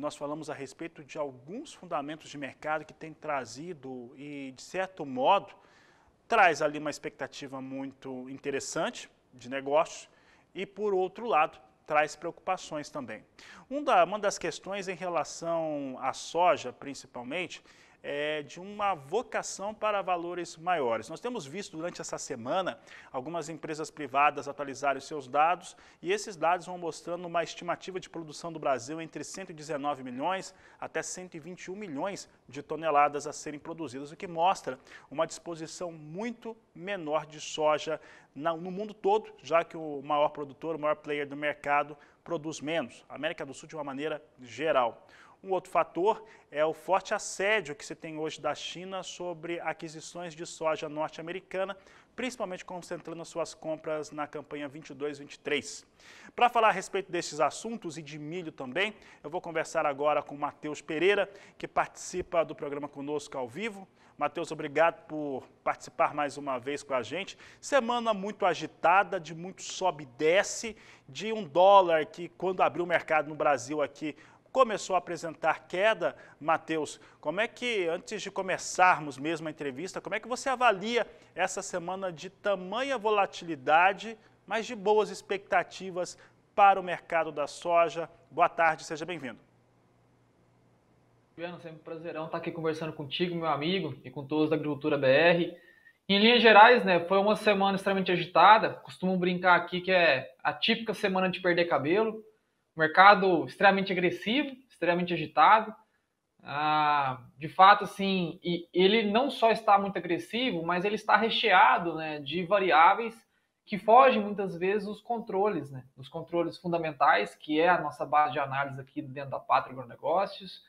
nós falamos a respeito de alguns fundamentos de mercado que tem trazido e, de certo modo, traz ali uma expectativa muito interessante de negócios e, por outro lado, traz preocupações também. Uma das questões em relação à soja, principalmente, é de uma vocação para valores maiores. Nós temos visto durante essa semana algumas empresas privadas atualizarem os seus dados e esses dados vão mostrando uma estimativa de produção do Brasil entre 119 milhões até 121 milhões de toneladas a serem produzidas, o que mostra uma disposição muito menor de soja no mundo todo, já que o maior produtor, o maior player do mercado, produz menos. A América do Sul de uma maneira geral. Um outro fator é o forte assédio que se tem hoje da China sobre aquisições de soja norte-americana, principalmente concentrando suas compras na campanha 22-23. Para falar a respeito desses assuntos e de milho também, eu vou conversar agora com o Matheus Pereira, que participa do programa conosco ao vivo. Matheus, obrigado por participar mais uma vez com a gente. Semana muito agitada, de muito sobe e desce, de um dólar que, quando abriu o mercado no Brasil aqui, começou a apresentar queda. Matheus, como é que, antes de começarmos mesmo a entrevista, como é que você avalia essa semana de tamanha volatilidade, mas de boas expectativas para o mercado da soja? Boa tarde, seja bem-vindo. Juliano, sempre um prazerão estar aqui conversando contigo, meu amigo, e com todos da Agricultura BR. Em linhas gerais, né, foi uma semana extremamente agitada. Costumo brincar aqui que é a típica semana de perder cabelo. Mercado extremamente agressivo, extremamente agitado. De fato, assim, ele não só está muito agressivo, mas ele está recheado, né, de variáveis que fogem muitas vezes dos controles, né, os controles fundamentais, que é a nossa base de análise aqui dentro da Pátria Agronegócios.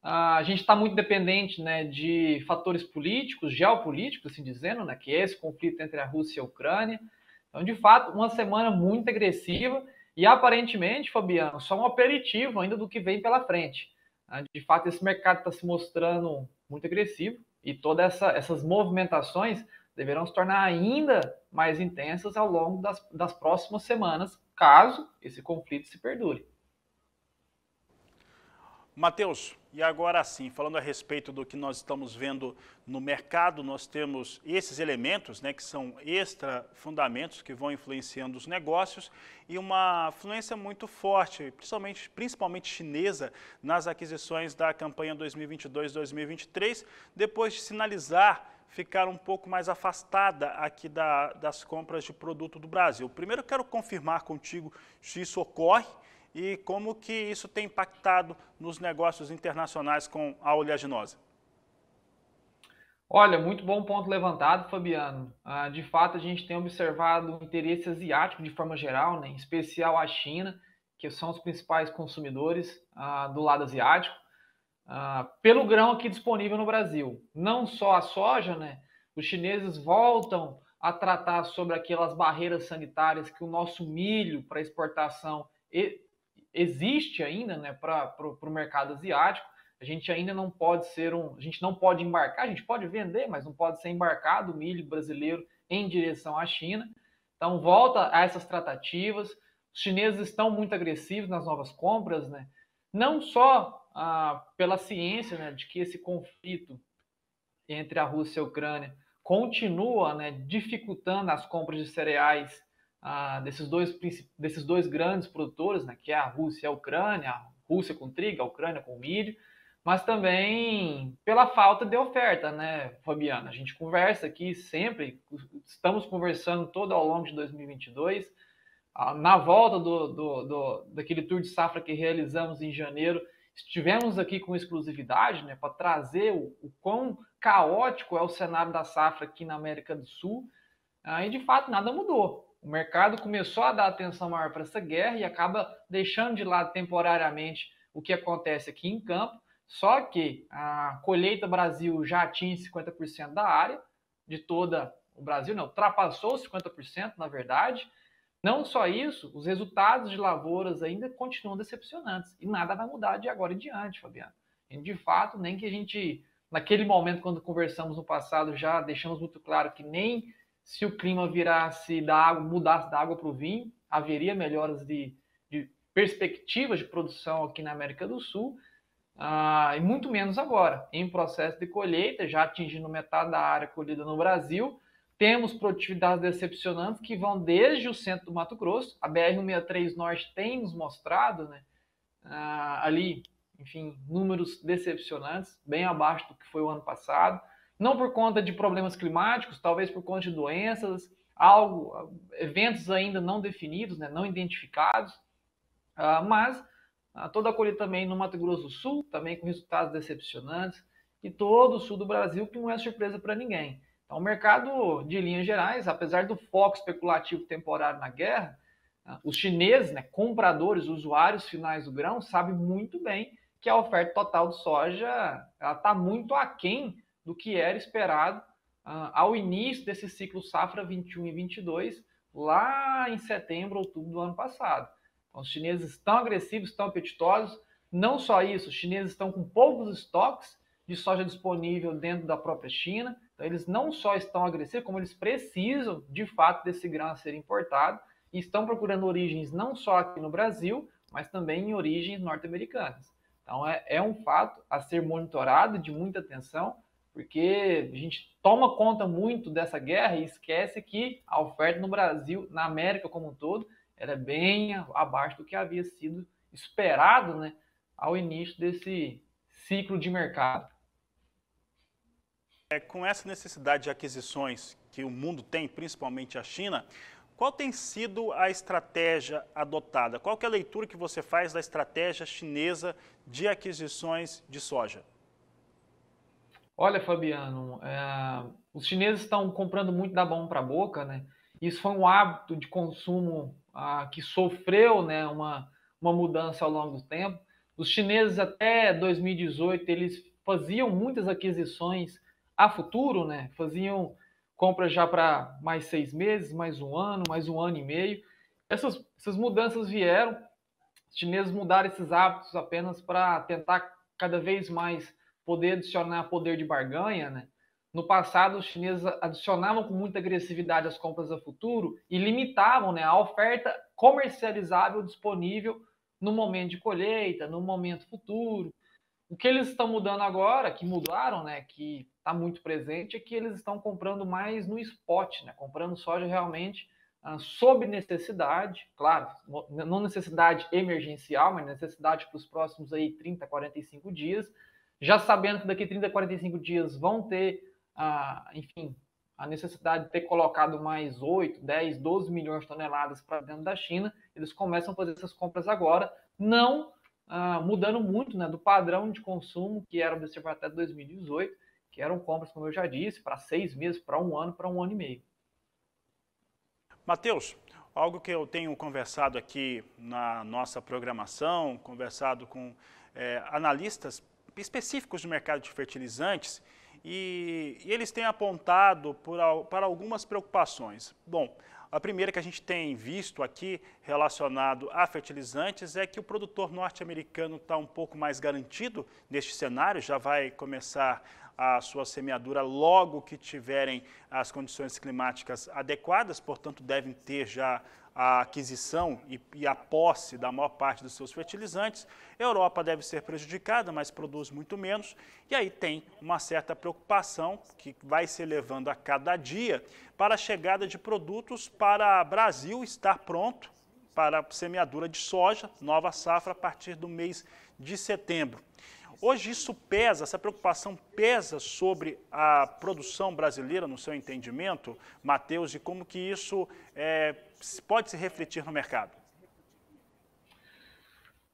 A gente está muito dependente, né, de fatores políticos, geopolíticos, assim dizendo, né, que é esse conflito entre a Rússia e a Ucrânia. Então, de fato, uma semana muito agressiva. E aparentemente, Fabiano, só um aperitivo ainda do que vem pela frente. De fato, esse mercado está se mostrando muito agressivo e todas essas movimentações deverão se tornar ainda mais intensas ao longo das próximas semanas, caso esse conflito se perdure. Matheus, e agora sim, falando a respeito do que nós estamos vendo no mercado, nós temos esses elementos, né, que são extra fundamentos que vão influenciando os negócios e uma influência muito forte, principalmente chinesa, nas aquisições da campanha 2022-2023, depois de sinalizar ficar um pouco mais afastada aqui das compras de produto do Brasil. Primeiro, eu quero confirmar contigo se isso ocorre e como que isso tem impactado nos negócios internacionais com a oleaginosa. Olha, muito bom ponto levantado, Fabiano. De fato, a gente tem observado o interesse asiático de forma geral, né, em especial a China, que são os principais consumidores do lado asiático, pelo grão aqui disponível no Brasil. Não só a soja, né, os chineses voltam a tratar sobre aquelas barreiras sanitárias que o nosso milho para exportação existe ainda, né, para o mercado asiático. A gente ainda não pode a gente não pode embarcar, a gente pode vender, mas não pode ser embarcado o milho brasileiro em direção à China. Então volta a essas tratativas. Os chineses estão muito agressivos nas novas compras, né? Não só pela ciência, né, de que esse conflito entre a Rússia e a Ucrânia continua, né, dificultando as compras de cereais desses dois grandes produtores, né, que é a Rússia e a Ucrânia, a Rússia com trigo, a Ucrânia com milho, mas também pela falta de oferta, né, Fabiana? A gente conversa aqui sempre, estamos conversando todo ao longo de 2022, na volta daquele tour de safra que realizamos em janeiro, estivemos aqui com exclusividade, né, para trazer o quão caótico é o cenário da safra aqui na América do Sul, e de fato nada mudou. O mercado começou a dar atenção maior para essa guerra e acaba deixando de lado temporariamente o que acontece aqui em campo. Só que a colheita Brasil já atinge 50% da área de toda o Brasil, não, ultrapassou 50%, na verdade. Não só isso, os resultados de lavouras ainda continuam decepcionantes e nada vai mudar de agora em diante, Fabiano. E, de fato, nem que a gente, naquele momento, quando conversamos no passado, já deixamos muito claro que nem se o clima virasse da água, mudasse da água para o vinho, haveria melhoras de perspectivas de produção aqui na América do Sul. e muito menos agora, em processo de colheita, já atingindo metade da área colhida no Brasil. Temos produtividades decepcionantes que vão desde o centro do Mato Grosso. A BR-163 Norte tem nos mostrado, né, ali, enfim, números decepcionantes, bem abaixo do que foi o ano passado. Não por conta de problemas climáticos, talvez por conta de doenças, eventos ainda não definidos, né, não identificados, mas toda a colheita também no Mato Grosso do Sul, também com resultados decepcionantes, e todo o sul do Brasil, que não é surpresa para ninguém. Então, o mercado, de linhas gerais, apesar do foco especulativo temporário na guerra, os chineses, né, compradores, usuários finais do grão, sabem muito bem que a oferta total de soja está muito aquém do que era esperado ao início desse ciclo safra 21 e 22, lá em setembro, outubro do ano passado. Então, os chineses estão agressivos, estão apetitosos. Não só isso, os chineses estão com poucos estoques de soja disponível dentro da própria China. Então, eles não só estão agressivos, como eles precisam, de fato, desse grão a ser importado e estão procurando origens não só aqui no Brasil, mas também em origens norte-americanas. Então, é um fato a ser monitorado de muita atenção, porque a gente toma conta muito dessa guerra e esquece que a oferta no Brasil, na América como um todo, era é bem abaixo do que havia sido esperado, né, ao início desse ciclo de mercado. Com essa necessidade de aquisições que o mundo tem, principalmente a China, qual tem sido a estratégia adotada? Qual que é a leitura que você faz da estratégia chinesa de aquisições de soja? Olha, Fabiano, os chineses estão comprando muito da mão para a boca, né? Isso foi um hábito de consumo que sofreu, né, uma mudança ao longo do tempo. Os chineses até 2018 eles faziam muitas aquisições a futuro, né? Faziam compras já para mais 6 meses, mais um ano e meio. Essas mudanças vieram. Os chineses mudaram esses hábitos apenas para tentar cada vez mais poder adicionar poder de barganha, né? No passado, os chineses adicionavam com muita agressividade as compras a futuro e limitavam, né, a oferta comercializável disponível no momento de colheita, no momento futuro. O que eles estão mudando agora, que mudaram, né, que está muito presente, é que eles estão comprando mais no spot, né, comprando soja realmente sob necessidade, claro, não necessidade emergencial, mas necessidade para os próximos aí 30, 45 dias, já sabendo que daqui 30, 45 dias vão ter, enfim, a necessidade de ter colocado mais 8, 10, 12 milhões de toneladas para dentro da China, eles começam a fazer essas compras agora, não mudando muito, né, do padrão de consumo que era observado até 2018, que eram compras, como eu já disse, para 6 meses, para um ano e meio. Matheus, algo que eu tenho conversado aqui na nossa programação, conversado com analistas específicos do mercado de fertilizantes, e eles têm apontado para algumas preocupações. Bom, a primeira que a gente tem visto aqui relacionado a fertilizantes é que o produtor norte-americano está um pouco mais garantido neste cenário, já vai começar a sua semeadura logo que tiverem as condições climáticas adequadas, portanto devem ter já a aquisição e a posse da maior parte dos seus fertilizantes. A Europa deve ser prejudicada, mas produz muito menos, e aí tem uma certa preocupação que vai se elevando a cada dia para a chegada de produtos para o Brasil estar pronto para a semeadura de soja, nova safra, a partir do mês de setembro. Hoje isso pesa, essa preocupação pesa sobre a produção brasileira, no seu entendimento, Matheus, e como que isso pode se refletir no mercado?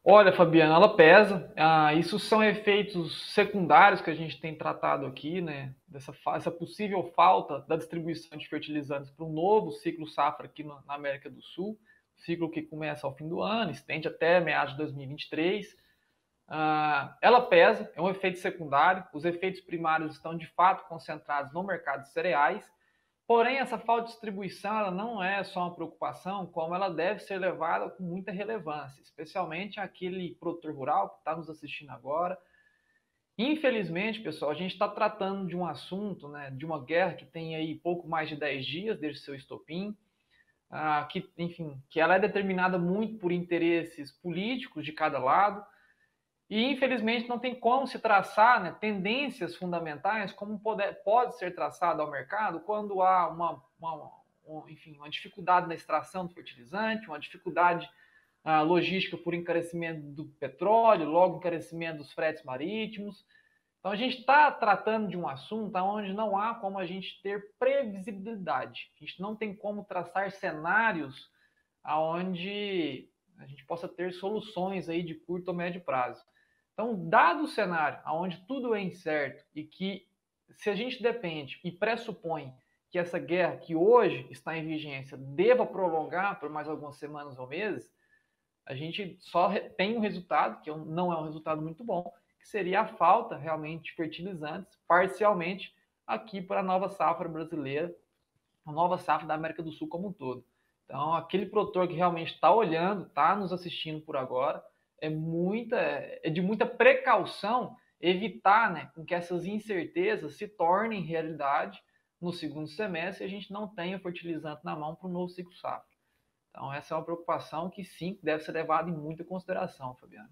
Olha, Fabiana, ela pesa. Isso são efeitos secundários que a gente tem tratado aqui, né? Essa possível falta da distribuição de fertilizantes para um novo ciclo safra aqui na América do Sul, ciclo que começa ao fim do ano, estende até meados de 2023. Ela pesa, é um efeito secundário. Os efeitos primários estão de fato concentrados no mercado de cereais. Porém, essa falta de distribuição ela não é só uma preocupação, como ela deve ser levada com muita relevância, especialmente aquele produtor rural que está nos assistindo agora. Infelizmente, pessoal, a gente está tratando de um assunto, né, de uma guerra que tem aí pouco mais de 10 dias desde seu estopim, enfim, que ela é determinada muito por interesses políticos de cada lado. E, infelizmente, não tem como se traçar, né, tendências fundamentais como pode ser traçado ao mercado quando há enfim, uma dificuldade na extração do fertilizante, uma dificuldade logística por encarecimento do petróleo, logo encarecimento dos fretes marítimos. Então, a gente está tratando de um assunto onde não há como a gente ter previsibilidade. A gente não tem como traçar cenários onde a gente possa ter soluções aí de curto ou médio prazo. Então, dado o cenário onde tudo é incerto e que se a gente depende e pressupõe que essa guerra que hoje está em vigência deva prolongar por mais algumas semanas ou meses, a gente só tem um resultado, que não é um resultado muito bom, que seria a falta realmente de fertilizantes, parcialmente aqui para a nova safra brasileira, a nova safra da América do Sul como um todo. Então, aquele produtor que realmente está olhando, está nos assistindo por agora, é de muita precaução evitar, né, com que essas incertezas se tornem realidade no segundo semestre e a gente não tenha fertilizante na mão para o novo ciclo safra. Então, essa é uma preocupação que sim, deve ser levada em muita consideração, Fabiano.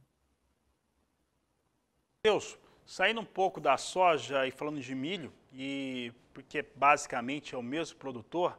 Deus, saindo um pouco da soja e falando de milho, e porque basicamente é o mesmo produtor,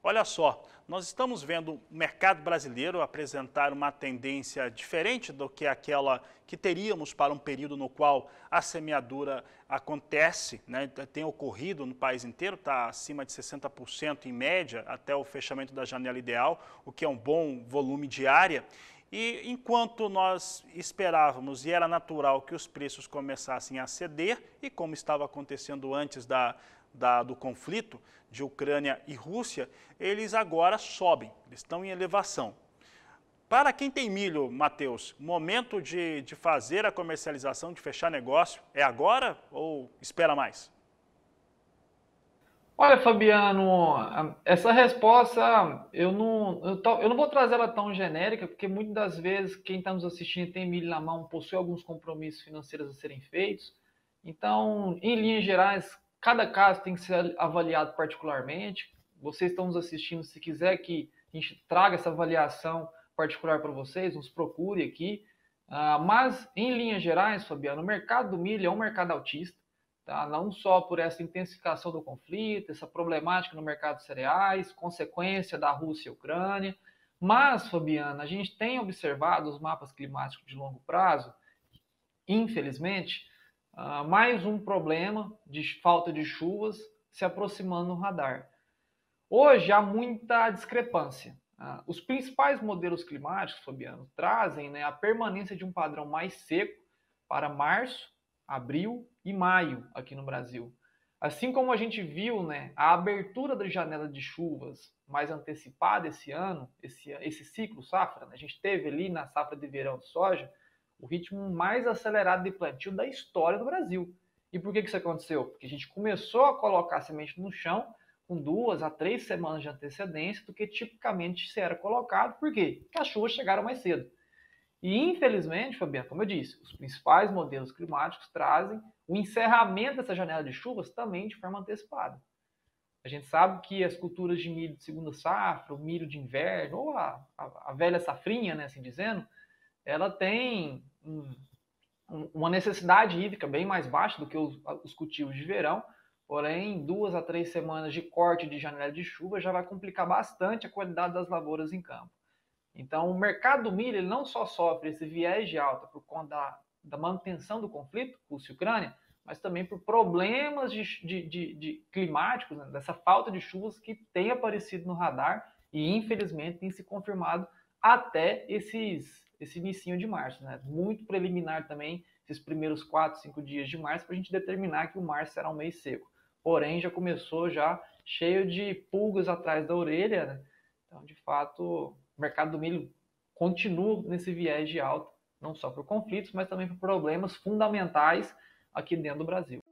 olha só, nós estamos vendo o mercado brasileiro apresentar uma tendência diferente do que aquela que teríamos para um período no qual a semeadura acontece, né? Tem ocorrido no país inteiro, está acima de 60% em média até o fechamento da janela ideal, o que é um bom volume de área. E enquanto nós esperávamos e era natural que os preços começassem a ceder, e como estava acontecendo antes do conflito de Ucrânia e Rússia, eles agora sobem, eles estão em elevação. Para quem tem milho, Matheus, momento de fazer a comercialização, de fechar negócio, é agora ou espera mais? Olha, Fabiano, essa resposta eu não vou trazer ela tão genérica, porque muitas das vezes quem está nos assistindo tem milho na mão, possui alguns compromissos financeiros a serem feitos. Então, em linhas gerais, cada caso tem que ser avaliado particularmente. Vocês estão nos assistindo, se quiser que a gente traga essa avaliação particular para vocês, nos procure aqui. Mas, em linhas gerais, Fabiano, o mercado do milho é um mercado altista. Tá? Não só por essa intensificação do conflito, essa problemática no mercado de cereais, consequência da Rússia e Ucrânia, mas, Fabiana, a gente tem observado os mapas climáticos de longo prazo, infelizmente, mais um problema de falta de chuvas se aproximando no radar. Hoje há muita discrepância. Os principais modelos climáticos, Fabiano, trazem, né, a permanência de um padrão mais seco para março, abril e maio aqui no Brasil. Assim como a gente viu, né, a abertura da janela de chuvas mais antecipada esse ano, esse ciclo safra, né, a gente teve ali na safra de verão de soja o ritmo mais acelerado de plantio da história do Brasil. E por que isso aconteceu? Porque a gente começou a colocar a semente no chão com 2 a 3 semanas de antecedência do que tipicamente se era colocado. Por quê? Porque as chuvas chegaram mais cedo. E, infelizmente, Fabiano, como eu disse, os principais modelos climáticos trazem o encerramento dessa janela de chuvas também de forma antecipada. A gente sabe que as culturas de milho de segunda safra, o milho de inverno, ou a velha safrinha, né, assim dizendo, ela tem uma necessidade hídrica bem mais baixa do que os cultivos de verão, porém, 2 a 3 semanas de corte de janela de chuva já vai complicar bastante a qualidade das lavouras em campo. Então, o mercado do milho ele não só sofre esse viés de alta por conta da manutenção do conflito Rússia e Ucrânia, mas também por problemas de climáticos, né, dessa falta de chuvas que tem aparecido no radar e, infelizmente, tem se confirmado até esse inicinho de março. Né? Muito preliminar também, esses primeiros 4, 5 dias de março, para a gente determinar que o março será um mês seco. Porém, já começou já cheio de pulgas atrás da orelha, né? Então, de fato, o mercado do milho continua nesse viés de alta, não só por conflitos, mas também por problemas fundamentais aqui dentro do Brasil.